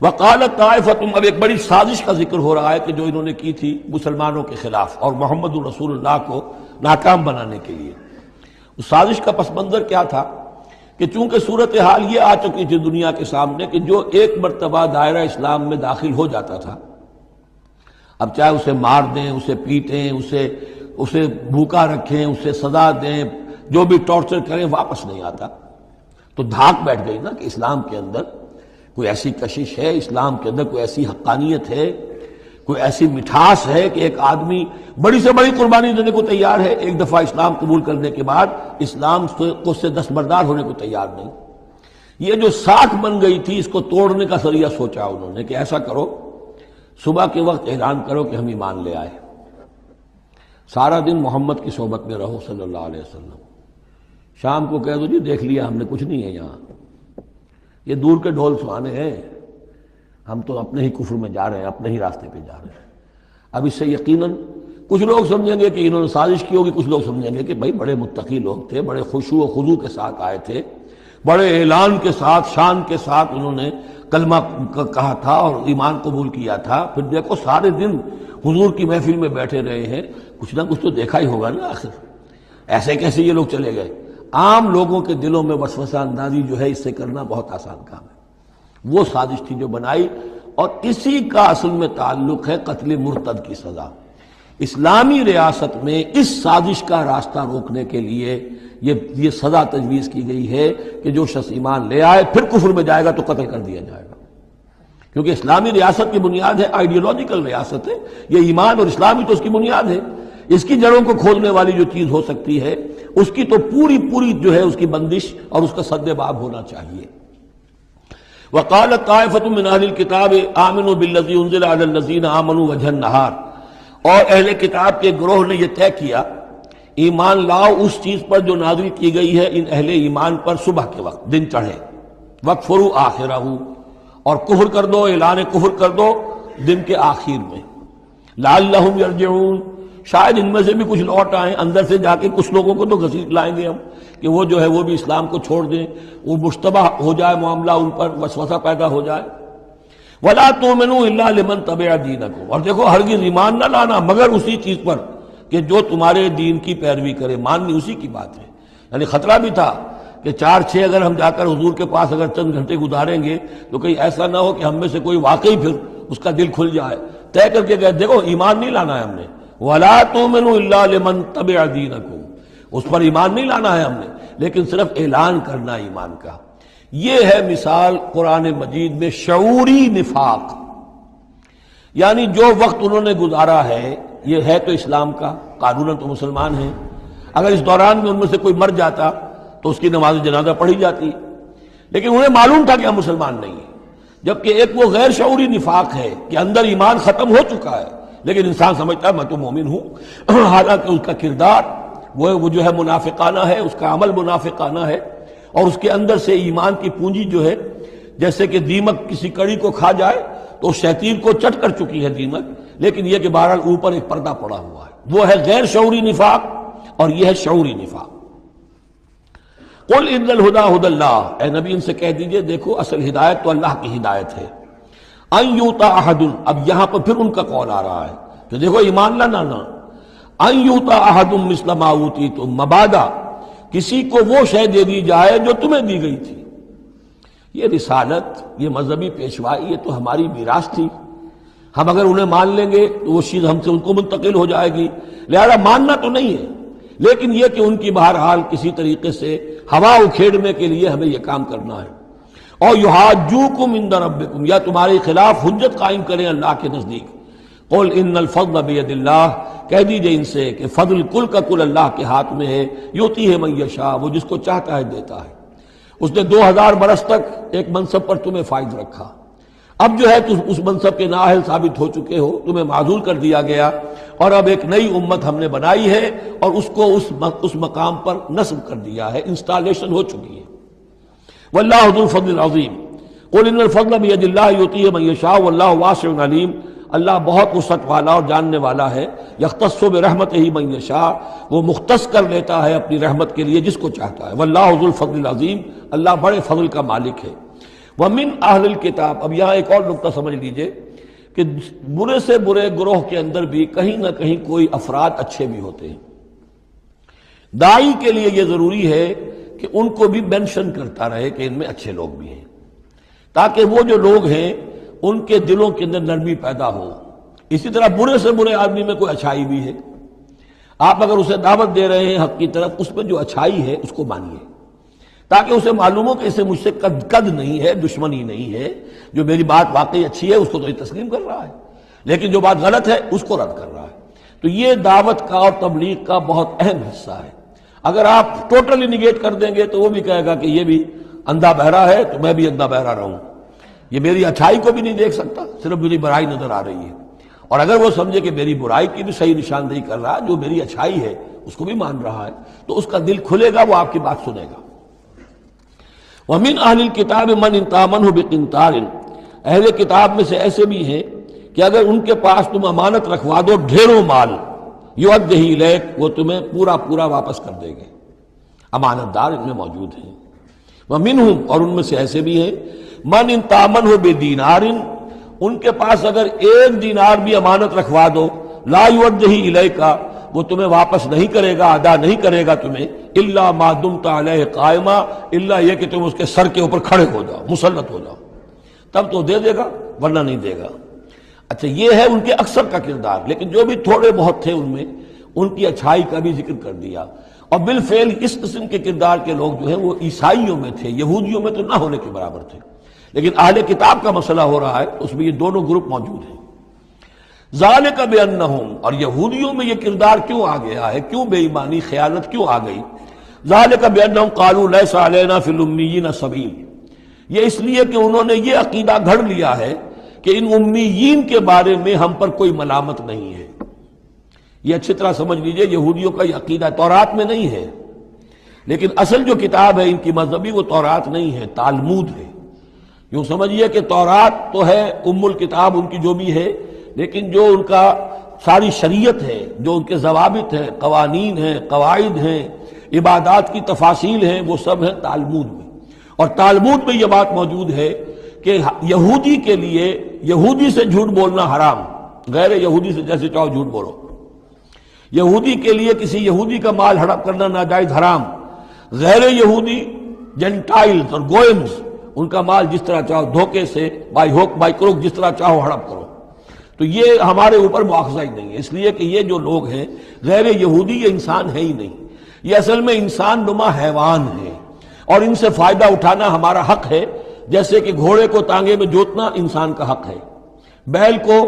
وقالت طائفۃ، اب ایک بڑی سازش کا ذکر ہو رہا ہے کہ جو انہوں نے کی تھی مسلمانوں کے خلاف اور محمد رسول اللہ کو ناکام بنانے کے لیے۔ اس سازش کا پس منظر کیا تھا کہ چونکہ صورتحال یہ آ چکی تھی دنیا کے سامنے کہ جو ایک مرتبہ دائرہ اسلام میں داخل ہو جاتا تھا، اب چاہے اسے مار دیں، اسے پیٹیں، اسے بھوکا رکھیں، اسے سزا دیں، جو بھی ٹارچر کریں، واپس نہیں آتا۔ تو دھاک بیٹھ گئی نا کہ اسلام کے اندر کوئی ایسی کشش ہے، اسلام کے اندر کوئی ایسی حقانیت ہے، کوئی ایسی مٹھاس ہے کہ ایک آدمی بڑی سے بڑی قربانی دینے کو تیار ہے ایک دفعہ اسلام قبول کرنے کے بعد، اسلام کو سے دستبردار ہونے کو تیار نہیں۔ یہ جو ساکھ بن گئی تھی، اس کو توڑنے کا ذریعہ سوچا انہوں نے کہ ایسا کرو، صبح کے وقت اعلان کرو کہ ہم ایمان لے آئے، سارا دن محمد کی صحبت میں رہو صلی اللہ علیہ وسلم، شام کو کہہ دو جی دیکھ لیا ہم نے، کچھ نہیں ہے یہاں، یہ دور کے ڈھول سہانے ہیں، ہم تو اپنے ہی کفر میں جا رہے ہیں، اپنے ہی راستے پہ جا رہے ہیں۔ اب اس سے یقیناً کچھ لوگ سمجھیں گے کہ انہوں نے سازش کی ہوگی، کچھ لوگ سمجھیں گے کہ بھائی بڑے متقی لوگ تھے، بڑے خشوع و خضوع کے ساتھ آئے تھے، بڑے اعلان کے ساتھ، شان کے ساتھ انہوں نے کلمہ کہا تھا اور ایمان قبول کیا تھا، پھر دیکھو سارے دن حضور کی محفل میں بیٹھے رہے ہیں، کچھ نہ کچھ تو دیکھا ہی ہوگا نا آخر، ایسے کیسے یہ لوگ چلے گئے؟ عام لوگوں کے دلوں میں وسوسہ اندازی جو ہے اس سے کرنا بہت آسان کام ہے۔ وہ سازش تھی جو بنائی، اور اسی کا اصل میں تعلق ہے قتل مرتد کی سزا۔ اسلامی ریاست میں اس سازش کا راستہ روکنے کے لیے یہ سزا تجویز کی گئی ہے کہ جو شخص ایمان لے آئے پھر کفر میں جائے گا تو قتل کر دیا جائے گا، کیونکہ اسلامی ریاست کی بنیاد ہے، آئیڈیولوجیکل ریاست ہے یہ، ایمان اور اسلامی تو اس کی بنیاد ہے، اس کی جڑوں کو کھولنے والی جو چیز ہو سکتی ہے اس کی تو پوری جو ہے اس کی بندش اور اس کا سد باب ہونا چاہیے۔ وقالت طائفۃ من اہل الکتاب آمنوا بالذی انزل علی الذین آمنوا وجہ النہار، اور اہل کتاب کے گروہ نے یہ طے کیا ایمان لاؤ اس چیز پر جو نازل کی گئی ہے ان اہل ایمان پر صبح کے وقت، دن چڑھے، وَاکْفُرُوا آخِرَہُ، اور کفر کر دو، اعلان کفر کر دو دن کے آخر میں، لعلہم یرجعون، شاید ان میں سے بھی کچھ لوٹ آئیں، اندر سے جا کے کچھ لوگوں کو تو گھسیٹ لائیں گے ہم کہ وہ جو ہے وہ بھی اسلام کو چھوڑ دیں، وہ مشتبہ ہو جائے معاملہ، ان پر وسوسہ پیدا ہو جائے۔ وَلَا تُؤْمِنُوا إِلَّا لِمَن تَبِعَ دِينَكُمْ، اور دیکھو ہرگز ایمان نہ لانا مگر اسی چیز پر کہ جو تمہارے دین کی پیروی کرے، ماننی اسی کی بات ہے۔ یعنی خطرہ بھی تھا کہ 4-6 اگر ہم جا کر حضور کے پاس اگر چند گھنٹے گزاریں گے تو کہیں ایسا نہ ہو کہ ہم میں سے کوئی واقعی پھر اس کا دل کھل جائے، طے کر کے گئے دیکھو ایمان نہیں لانا ہے ہم نے، وَلَا تُؤْمِنُوا إِلَّا لِمَن تَبِعَ دِينَكُمْ، اس پر ایمان نہیں لانا ہے ہم نے، لیکن صرف اعلان کرنا ایمان کا۔ یہ ہے مثال قرآن مجید میں شعوری نفاق، یعنی جو وقت انہوں نے گزارا ہے یہ ہے تو اسلام کا، قانوناً تو مسلمان ہیں، اگر اس دوران میں ان میں سے کوئی مر جاتا تو اس کی نماز جنازہ پڑھی جاتی، لیکن انہیں معلوم تھا کہ ہم مسلمان نہیں ہیں۔ جبکہ ایک وہ غیر شعوری نفاق ہے کہ اندر ایمان ختم ہو چکا ہے لیکن انسان سمجھتا ہے میں تو مومن ہوں، حالانکہ اس کا کردار وہ جو ہے منافقانہ ہے، اس کا عمل منافقانہ ہے، اور اس کے اندر سے ایمان کی پونجی جو ہے جیسے کہ دیمک کسی کڑی کو کھا جائے تو شیطین کو چٹ کر چکی ہے دیمک، لیکن یہ کہ بہرحال اوپر ایک پردہ پڑا ہوا ہے، وہ ہے غیر شعوری نفاق اور یہ ہے شعوری نفاق۔ قل ان الہدی ھدی اللہ، اے نبی ان سے کہہ دیجئے دیکھو اصل ہدایت تو اللہ کی ہدایت ہے۔ ان یؤتی احد، اب یہاں پر پھر ان کا قول آ رہا ہے کہ دیکھو ایمان لانا نا، ان یؤتی احد مثل ما اوتیتم، مبادا کسی کو وہ شے دے دی جائے جو تمہیں دی گئی تھی۔ یہ رسالت، یہ مذہبی پیشوائی، یہ تو ہماری میراث تھی، ہم اگر انہیں مان لیں گے تو وہ چیز ہم سے ان کو منتقل ہو جائے گی، لہذا ماننا تو نہیں ہے، لیکن یہ کہ ان کی بہرحال کسی طریقے سے ہوا اکھیڑنے کے لیے ہمیں یہ کام کرنا ہے۔ اور یحاجوکم عند ربکم، یا تمہارے خلاف حجت قائم کریں اللہ کے نزدیک۔ قل ان الفضل بید اللہ، کہہ دیجئے ان سے کہ فضل کل کا کل اللہ کے ہاتھ میں ہے، یؤتی ہے من یشاء، وہ جس کو چاہتا ہے دیتا ہے۔ اس نے 2000 برس تک ایک منصب پر تمہیں فائز رکھا، اب جو ہے تم اس منصب کے نااہل ثابت ہو چکے ہو، تمہیں معذور کر دیا گیا، اور اب ایک نئی امت ہم نے بنائی ہے اور اس کو اس مقام پر نصب کر دیا ہے، انسٹالیشن ہو چکی ہے۔ واللہ ذو الفضل العظیم، قل ان الفضل بید اللہ یؤتیہ من یشاء واللہ واسع علیم، اللہ بہت وسعت والا اور جاننے والا ہے۔ یختص برحمتہ من یشاء، وہ مختص کر لیتا ہے اپنی رحمت کے لیے جس کو چاہتا ہے۔ واللہ ذو الفضل العظیم، اللہ بڑے فضل کا مالک ہے۔ ومن اہل الکتاب، اب یہاں ایک اور نقطہ سمجھ لیجئے کہ برے سے برے گروہ کے اندر بھی کہیں نہ کہیں کوئی افراد اچھے بھی ہوتے ہیں. داعی کے لیے یہ ضروری ہے کہ ان کو بھی مینشن کرتا رہے کہ ان میں اچھے لوگ بھی ہیں، تاکہ وہ جو لوگ ہیں ان کے دلوں کے اندر نرمی پیدا ہو. اسی طرح برے سے برے آدمی میں کوئی اچھائی بھی ہے. آپ اگر اسے دعوت دے رہے ہیں حق کی طرف، اس میں جو اچھائی ہے اس کو مانیے، تاکہ اسے معلوم ہو کہ اسے مجھ سے قد نہیں ہے، دشمنی نہیں ہے. جو میری بات واقعی اچھی ہے اس کو تو یہ تسلیم کر رہا ہے، لیکن جو بات غلط ہے اس کو رد کر رہا ہے. تو یہ دعوت کا اور تبلیغ کا بہت اہم حصہ ہے. اگر آپ ٹوٹلی نگیٹ کر دیں گے تو وہ بھی کہے گا کہ یہ بھی اندھا بہرا ہے تو میں بھی اندھا بہرا رہوں، یہ میری اچھائی کو بھی نہیں دیکھ سکتا، صرف میری برائی نظر آ رہی ہے. اور اگر وہ سمجھے کہ میری برائی کی بھی صحیح نشاندہی کر رہا ہے، جو میری اچھائی ہے اس کو بھی مان رہا ہے، تو اس کا دل کھلے گا، وہ آپ کی بات سنے گا. وَمِنْ أَهْلِ الْكِتَابِ مَنْ إِنْ تَأْمَنْهُ بِقِنْطَارٍ، اہل کتاب میں سے ایسے بھی ہیں کہ اگر ان کے پاس تم امانت رکھوا دو ڈھیروں مال، یؤدِّهِ إِلَيْكَ، وہ تمہیں پورا پورا واپس کر دیں گے. امانت دار ان میں موجود ہیں. وَمِنْهُمْ، اور ان میں سے ایسے بھی ہیں، مَنْ إِنْ تَأْمَنْهُ بِدِينَارٍ، ان کے پاس اگر ایک دینار بھی امانت رکھوا دو، لا یؤدِّهِ إِلَيْكَ، وہ تمہیں واپس نہیں کرے گا، ادا نہیں کرے گا تمہیں، الا ما دمت علیہ قائما، الا یہ کہ تم اس کے سر کے اوپر کھڑے ہو جاؤ، مسلط ہو جاؤ، تب تو دے دے گا ورنہ نہیں دے گا. اچھا یہ ہے ان کے اکثر کا کردار. لیکن جو بھی تھوڑے بہت تھے ان میں ان کی اچھائی کا بھی ذکر کر دیا. اور بالفعل اس قسم کے کردار کے لوگ جو ہیں وہ عیسائیوں میں تھے، یہودیوں میں تو نہ ہونے کے برابر تھے. لیکن اہل کتاب کا مسئلہ ہو رہا ہے، اس میں یہ دونوں گروپ موجود ہیں. ذالک بانہم، اور یہودیوں میں یہ کردار کیوں آ گیا ہے، کیوں بے ایمانی خیانت کیوں آ گئی؟ ذالک بانہم قالوا لیس علینا فی الامیین سبیل، یہ اس لیے کہ انہوں نے یہ عقیدہ گھڑ لیا ہے کہ ان امیین کے بارے میں ہم پر کوئی ملامت نہیں ہے. یہ اچھی طرح سمجھ لیجئے، یہودیوں کا یہ عقیدہ تورات میں نہیں ہے، لیکن اصل جو کتاب ہے ان کی مذہبی وہ تورات نہیں ہے، تالمود ہے. یوں سمجھیے کہ تورات تو ہے ام الکتاب ان کی جو بھی ہے، لیکن جو ان کا ساری شریعت ہے، جو ان کے ضوابط ہیں، قوانین ہیں، قواعد ہیں، عبادات کی تفاصیل ہیں، وہ سب ہیں تالمود میں. اور تالمود میں یہ بات موجود ہے کہ یہودی کے لیے یہودی سے جھوٹ بولنا حرام، غیر یہودی سے جیسے چاہو جھوٹ بولو. یہودی کے لیے کسی یہودی کا مال ہڑپ کرنا ناجائز حرام، غیر یہودی جنٹائلز اور گوئمز ان کا مال جس طرح چاہو دھوکے سے بائی ہوک بائی کروک جس طرح چاہو ہڑپ کرو. تو یہ ہمارے اوپر مواخذہ ہی نہیں ہے، اس لیے کہ یہ جو لوگ ہیں غیر یہودی یہ انسان ہے ہی نہیں، یہ اصل میں انسان نما حیوان ہے، اور ان سے فائدہ اٹھانا ہمارا حق ہے. جیسے کہ گھوڑے کو تانگے میں جوتنا انسان کا حق ہے، بیل کو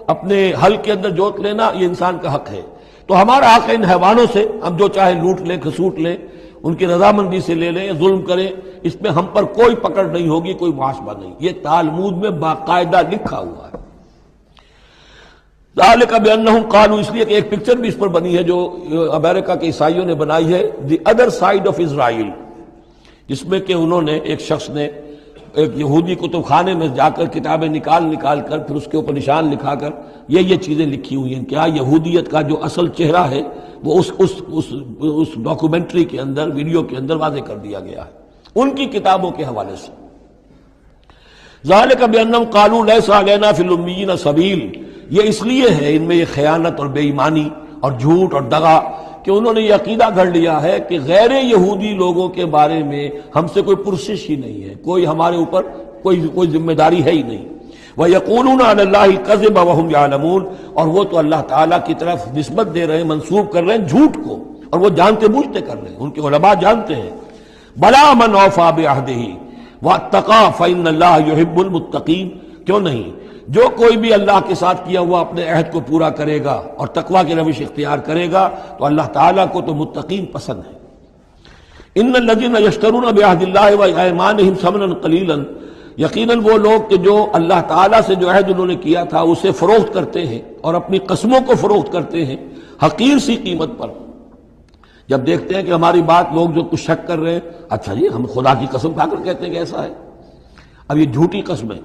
اپنے حل کے اندر جوت لینا یہ انسان کا حق ہے. تو ہمارا حق ہے ان حیوانوں سے ہم جو چاہے لوٹ لیں، کھسوٹ لیں، ان کی رضامندی سے لے لیں، ظلم کریں، اس میں ہم پر کوئی پکڑ نہیں ہوگی، کوئی محاسبہ نہیں. یہ تالمود میں باقاعدہ لکھا ہوا ہے. ذالک بانہم قالوا، اس لیے کہ ایک پکچر بھی اس پر بنی ہے جو امریکہ کے عیسائیوں نے بنائی ہے، the other side of Israel, جس میں کہ انہوں نے ایک شخص نے ایک یہودی کتب خانے میں جا کر کتابیں نکال کر پھر اس کے اوپر نشان لکھا کر یہ چیزیں لکھی ہوئی ہیں. کیا یہودیت کا جو اصل چہرہ ہے وہ اس ڈاکومنٹری کے اندر، ویڈیو کے اندر واضح کر دیا گیا ہے ان کی کتابوں کے حوالے سے. ذالک بانہم قالوا لیس علینا فی الامیین سبیل، یہ اس لیے ہے ان میں یہ خیانت اور بے ایمانی اور جھوٹ اور دغا کہ انہوں نے یہ عقیدہ گھڑ لیا ہے کہ غیر یہودی لوگوں کے بارے میں ہم سے کوئی پرسش ہی نہیں ہے، کوئی ہمارے اوپر کوئی ذمہ داری ہے ہی نہیں. وَيَقُولُونَ عَلَى اللَّهِ الْكَذِبَ وَهُمْ يَعْلَمُونَ، اور وہ تو اللہ تعالیٰ کی طرف نسبت دے رہے ہیں، منسوب کر رہے ہیں جھوٹ کو، اور وہ جانتے بوجھتے کر رہے ہیں. ان کے علماء جانتے ہیں. بَلَا مَنْ أَوْفَىٰ بِعَهْدِهِ وَاتَّقَىٰ فَإِنَّ اللَّهَ يُحِبُّ الْمُتَّقِينَ، کیوں نہیں، جو کوئی بھی اللہ کے ساتھ کیا ہوا اپنے عہد کو پورا کرے گا اور تقویٰ کی روش اختیار کرے گا تو اللہ تعالیٰ کو تو متقین پسند ہے. ان الذین یشترون بعہد اللہ وایمانہم ثمنا قلیلا، یقیناً وہ لوگ کہ جو اللہ تعالیٰ سے جو عہد انہوں نے کیا تھا اسے فروخت کرتے ہیں اور اپنی قسموں کو فروخت کرتے ہیں حقیر سی قیمت پر. جب دیکھتے ہیں کہ ہماری بات لوگ جو کچھ شک کر رہے ہیں، اچھا جی ہم خدا کی قسم کھا کر کہتے ہیں کہ ایسا ہے، اب یہ جھوٹی قسمیں.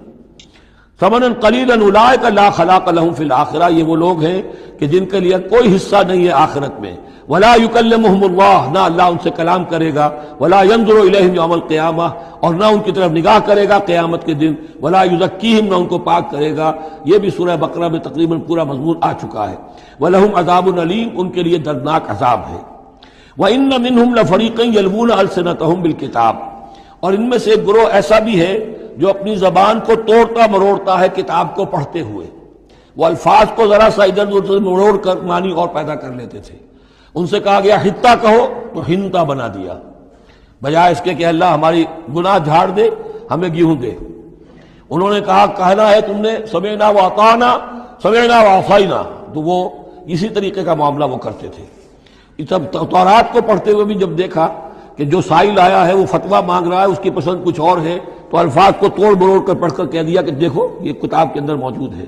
ثمنا قلیلا اولئک لا خلاق لهم فی الآخرہ، یہ وہ لوگ ہیں کہ جن کے لیے کوئی حصہ نہیں ہے آخرت میں. ولا یکلمہم اللہ، نہ اللہ ان سے کلام کرے گا، ولا ینظر الیہم یوم القیامہ، اور نہ ان کی طرف نگاہ کرے گا قیامت کے دن، ولا یزکیہم، نہ ان کو پاک کرے گا۔ یہ بھی سورہ بقرہ میں تقریباً پورا مضمون آ چکا ہے۔ وَلَهُمْ عَذَابٌ علیم، ان کے لیے دردناک عذاب ہے۔ وَإِنَّ مِنْهُمْ لَفَرِيقًا يَلْوُونَ أَلْسِنَتَهُم بِالْكِتَابِ، اور ان میں سے ایک گروہ ایسا بھی ہے جو اپنی زبان کو توڑتا مروڑتا ہے کتاب کو پڑھتے ہوئے، وہ الفاظ کو ذرا سا ادھر ادھر مروڑ کر معنی اور پیدا کر لیتے تھے۔ ان سے کہا گیا حتہ کہو تو ہنتا بنا دیا، بجائے اس کے کہ اللہ ہماری گناہ جھاڑ دے، ہمیں گیہوں دے۔ انہوں نے کہا کہنا ہے تم نے سمعنا واطعنا، سمعنا وعصینا، تو وہ اسی طریقے کا معاملہ وہ کرتے تھے۔ سب تورات کو پڑھتے ہوئے بھی جب دیکھا کہ جو سائل آیا ہے وہ فتویٰ مانگ رہا ہے، اس کی پسند کچھ اور ہے، تو الفاظ کو توڑ مروڑ کر پڑھ کر کہہ دیا کہ دیکھو یہ کتاب کے اندر موجود ہے۔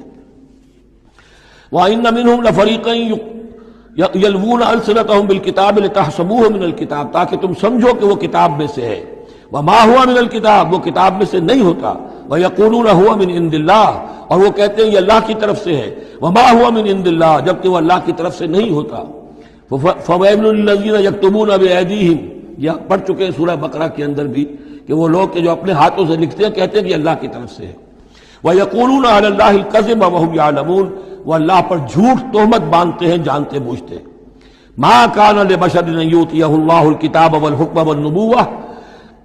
وَإِنَّ مِنْهُمْ لَفَرِيقًا يَلْوُونَ أَلْسِنَتَهُم بِالْكِتَابِ لِتَحْسَبُوهُ مِنَ الْكِتَابِ، تاکہ تم سمجھو کہ وہ کتاب میں سے ہے، وَمَا هُوَ مِنَ الْكِتَابِ، وہ کتاب میں سے نہیں ہوتا، وَيَقُولُونَ هُوَ مِنْ عِنْدِ اللَّهِ، اور وہ کہتے ہیں یہ اللہ کی طرف سے ہے، وَمَا هُوَ مِنْ عِنْدِ اللَّهِ، جبکہ وہ اللہ کی طرف سے نہیں ہوتا۔ فَوَيْلٌ لِّلَّذِينَ يَكْتُبُونَ بِأَيْدِيهِمْ، یہ پڑھ چکے ہیں سورہ بقرہ کے اندر بھی کہ وہ لوگ جو اپنے ہاتھوں سے لکھتے ہیں کہتے ہیں کہ اللہ کی طرف سے ہے۔ وَيَقُولُونَ عَلَى اللَّهِ الْكَذِبَ وَهُمْ يَعْلَمُونَ، وہ اللہ پر جھوٹ تہمت باندھتے ہیں جانتے بوجھتے۔ مَا كَانَ لِبَشَرٍ أَن يُؤْتِيَهُ اللَّهُ الْكِتَابَ وَالْحُكْمَ وَالنُّبُوَّةَ،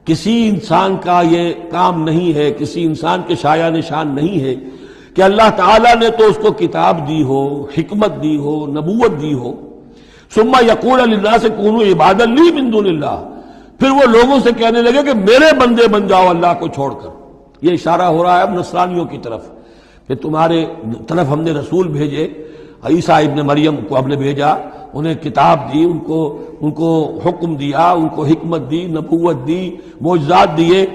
کسی انسان کا یہ کام نہیں ہے، کسی انسان کے شایہ نشان نہیں ہے کہ اللہ تعالیٰ نے تو اس کو کتاب دی ہو، حکمت دی ہو، نبوت دی ہو، ثم یقول للناس کونوا عبادا لی من دون اللہ، پھر وہ لوگوں سے کہنے لگے کہ میرے بندے بن جاؤ اللہ کو چھوڑ کر۔ یہ اشارہ ہو رہا ہے اب نصرانیوں کی طرف کہ تمہارے طرف ہم نے رسول بھیجے، عیسیٰ ابن مریم کو ہم نے بھیجا، انہیں کتاب دی، ان کو حکم دیا، ان کو حکمت دی، نبوت دی، معجزات دیے،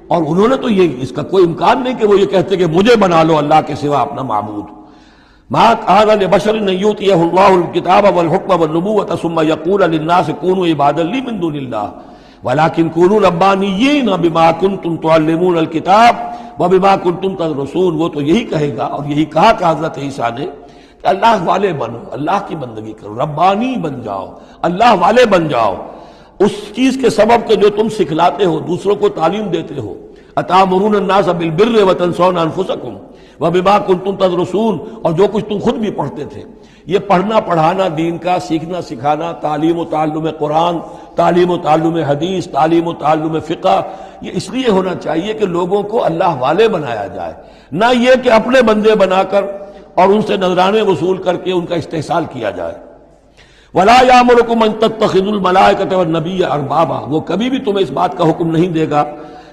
اور انہوں نے تو یہ اس کا کوئی امکان نہیں کہ وہ یہ کہتے کہ مجھے بنا لو اللہ کے سوا اپنا معبود۔ ما كان لبشر ان يؤتيه الله الكتاب والحكم والنبوة ثم يقول للناس كونوا عبادا لي من دون الله ولكن كونوا ربانيين بما كنتم تعلمون الكتاب وبما كنتم تدرسون۔ وہ تو یہی کہے گا، اور یہی کہا کہ حضرت عیسیٰ نے کہ اللہ والے بنو، اللہ کی بندگی کرو، ربانی بن جاؤ، اللہ والے بن جاؤ، اس چیز کے سبب کہ جو تم سکھلاتے ہو، دوسروں کو تعلیم دیتے ہو۔ اتامرون الناس بالبر وتنسون انفسکم وبما کنتم تدرسون، اور جو کچھ تم خود بھی پڑھتے تھے۔ یہ پڑھنا پڑھانا دین کا، سیکھنا سکھانا، تعلیم و تعلم قرآن، تعلیم و تعلم حدیث، تعلیم و تعلم فقہ، یہ اس لیے ہونا چاہیے کہ لوگوں کو اللہ والے بنایا جائے، نہ یہ کہ اپنے بندے بنا کر اور ان سے نذرانے وصول کر کے ان کا استحصال کیا جائے۔ وَلَا يَأْمُرُكُمْ أَن تَتَّخِذُوا الْمَلَائِكَةَ وَالنَّبِيَّ أَرْبَابًا، وہ کبھی بھی تمہیں اس بات کا حکم نہیں دے گا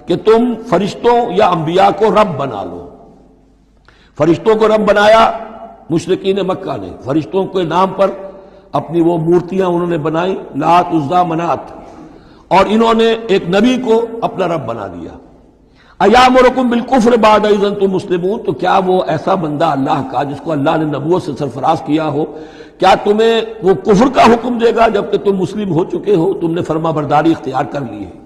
کہ تم فرشتوں یا انبیاء کو رب بنا لو۔ فرشتوں کو رب بنایا مشرکین مکہ نے، فرشتوں کے نام پر اپنی وہ مورتیاں انہوں نے بنائی، لات، عزا، منات، اور انہوں نے ایک نبی کو اپنا رب بنا دیا۔ ایامرکم بالکفر بعد اذ انتم مسلمون، تو کیا وہ ایسا بندہ اللہ کا جس کو اللہ نے نبوت سے سرفراز کیا ہو، کیا تمہیں وہ کفر کا حکم دے گا جبکہ تم مسلم ہو چکے ہو، تم نے فرما برداری اختیار کر لی ہے؟